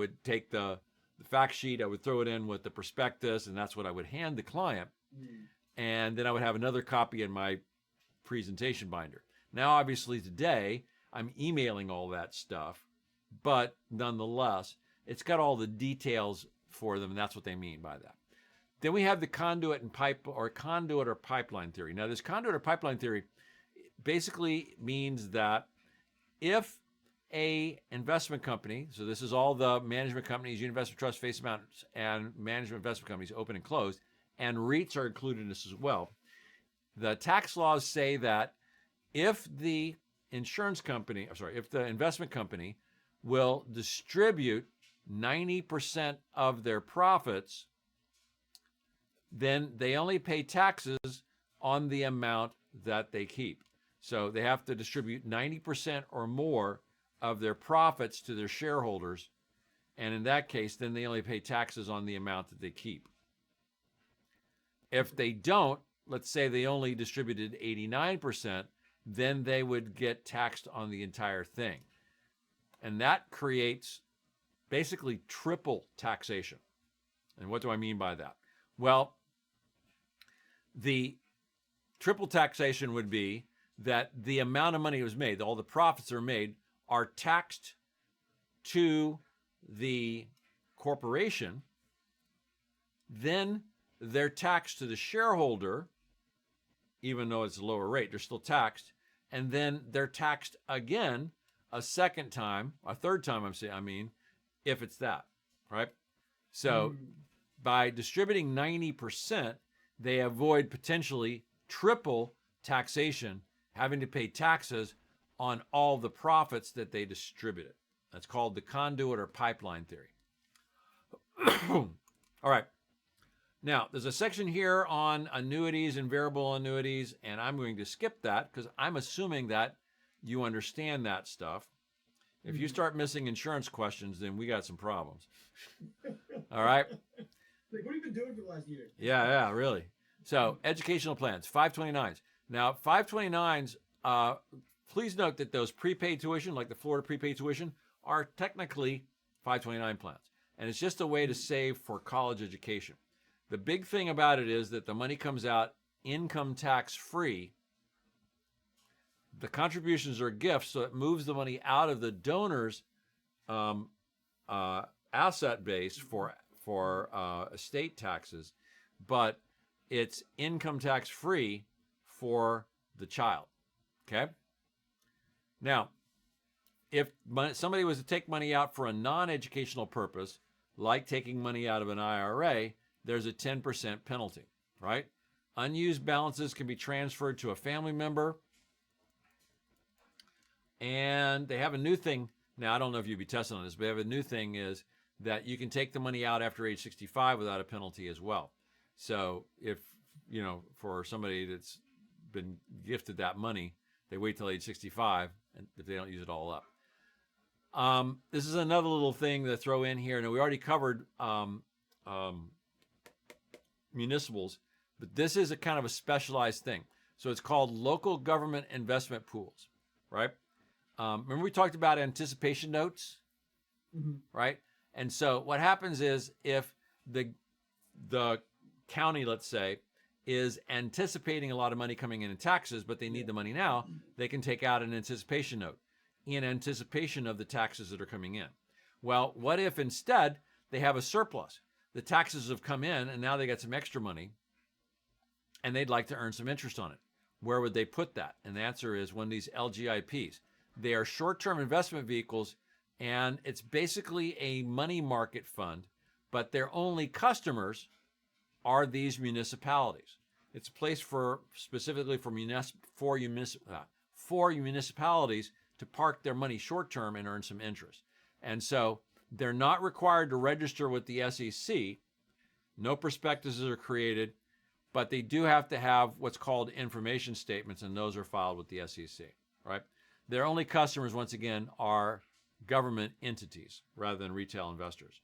would take the fact sheet, I would throw it in with the prospectus, and that's what I would hand the client. And then I would have another copy in my presentation binder. Now, obviously, today, I'm emailing all that stuff, but nonetheless, it's got all the details for them, and that's what they mean by that. Then we have the conduit or pipeline theory. Now, this conduit or pipeline theory basically means that if a investment company, so this is all the management companies, investment trusts, face amounts, and management investment companies, open and closed, and REITs are included in this as well. The tax laws say that if the if the investment company will distribute 90% of their profits, then they only pay taxes on the amount that they keep. So they have to distribute 90% or more of their profits to their shareholders. And in that case, then they only pay taxes on the amount that they keep. If they don't, let's say they only distributed 89%, then they would get taxed on the entire thing. And that creates basically triple taxation. And what do I mean by that? Well, the triple taxation would be that the amount of money that was made, all the profits that are made, are taxed to the corporation. Then they're taxed to the shareholder, even though it's a lower rate, they're still taxed. And then they're taxed again a third time, if it's that, right? So by distributing 90%, they avoid potentially triple taxation, having to pay taxes on all the profits that they distributed. That's called the conduit or pipeline theory. All right. Now, there's a section here on annuities and variable annuities, and I'm going to skip that because I'm assuming that you understand that stuff. If you start missing insurance questions, then we got some problems. All right? Like, what have you been doing for the last year? Yeah, really. So, educational plans, 529s. Now, 529s, please note that those prepaid tuition, like the Florida prepaid tuition, are technically 529 plans. And it's just a way to save for college education. The big thing about it is that the money comes out income tax free. The contributions are gifts, so it moves the money out of the donor's asset base for estate taxes, but it's income tax free for the child. Okay? Now, if somebody was to take money out for a non-educational purpose, like taking money out of an IRA, there's a 10% penalty, right? Unused balances can be transferred to a family member. And they have a new thing. Now, I don't know if you'd be testing on this, but they have a new thing is that you can take the money out after age 65 without a penalty as well. So if, for somebody that's been gifted that money, they wait till age 65 and if they don't use it all up. This is another little thing to throw in here. Now, we already covered municipals, but this is a kind of a specialized thing. So it's called local government investment pools, right? Remember we talked about anticipation notes, right? And so what happens is if the county, let's say, is anticipating a lot of money coming in taxes, but they need the money now, they can take out an anticipation note in anticipation of the taxes that are coming in. Well, what if instead they have a surplus? The taxes have come in and now they got some extra money and they'd like to earn some interest on it. Where would they put that? And the answer is one of these LGIPs. They are short-term investment vehicles, and it's basically a money market fund, but their only customers are these municipalities. It's a place specifically for municipalities to park their money short-term and earn some interest. And so they're not required to register with the SEC. No prospectuses are created, but they do have to have what's called information statements, and those are filed with the SEC, right? Their only customers, once again, are government entities rather than retail investors.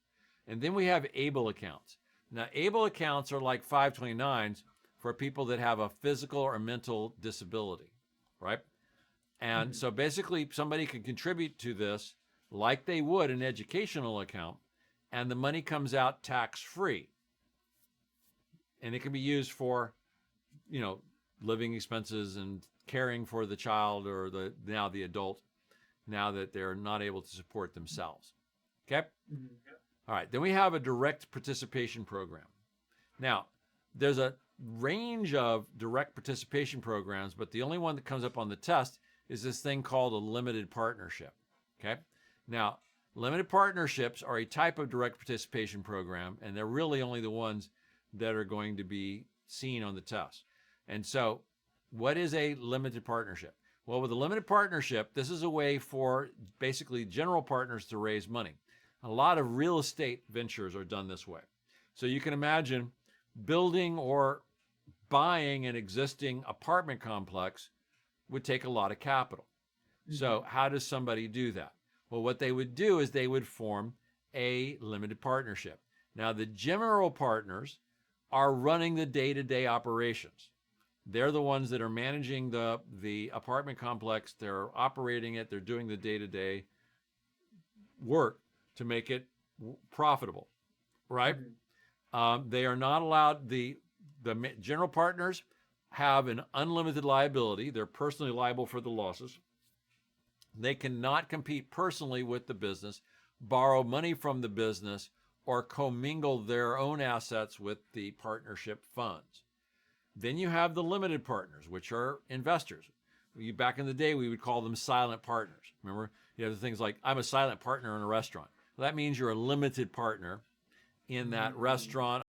And then we have ABLE accounts. Now, ABLE accounts are like 529s for people that have a physical or mental disability, right? And so basically somebody can contribute to this like they would an educational account, and the money comes out tax-free. And it can be used for, living expenses and caring for the child or the adult, now that they're not able to support themselves. Okay? All right. Then we have a direct participation program. Now, there's a range of direct participation programs, but the only one that comes up on the test is this thing called a limited partnership. Okay? Now, limited partnerships are a type of direct participation program, and they're really only the ones that are going to be seen on the test. And so, what is a limited partnership? Well, with a limited partnership, this is a way for basically general partners to raise money. A lot of real estate ventures are done this way. So you can imagine building or buying an existing apartment complex would take a lot of capital. So how does somebody do that? Well, what they would do is they would form a limited partnership. Now, the general partners are running the day-to-day operations. They're the ones that are managing the apartment complex. They're operating it. They're doing the day-to-day work to make it profitable, right? They are not allowed, the general partners have an unlimited liability. They're personally liable for the losses. They cannot compete personally with the business, borrow money from the business, or commingle their own assets with the partnership funds. Then you have the limited partners, which are investors. Back in the day, we would call them silent partners. Remember, you have the things like, I'm a silent partner in a restaurant. Well, that means you're a limited partner in that restaurant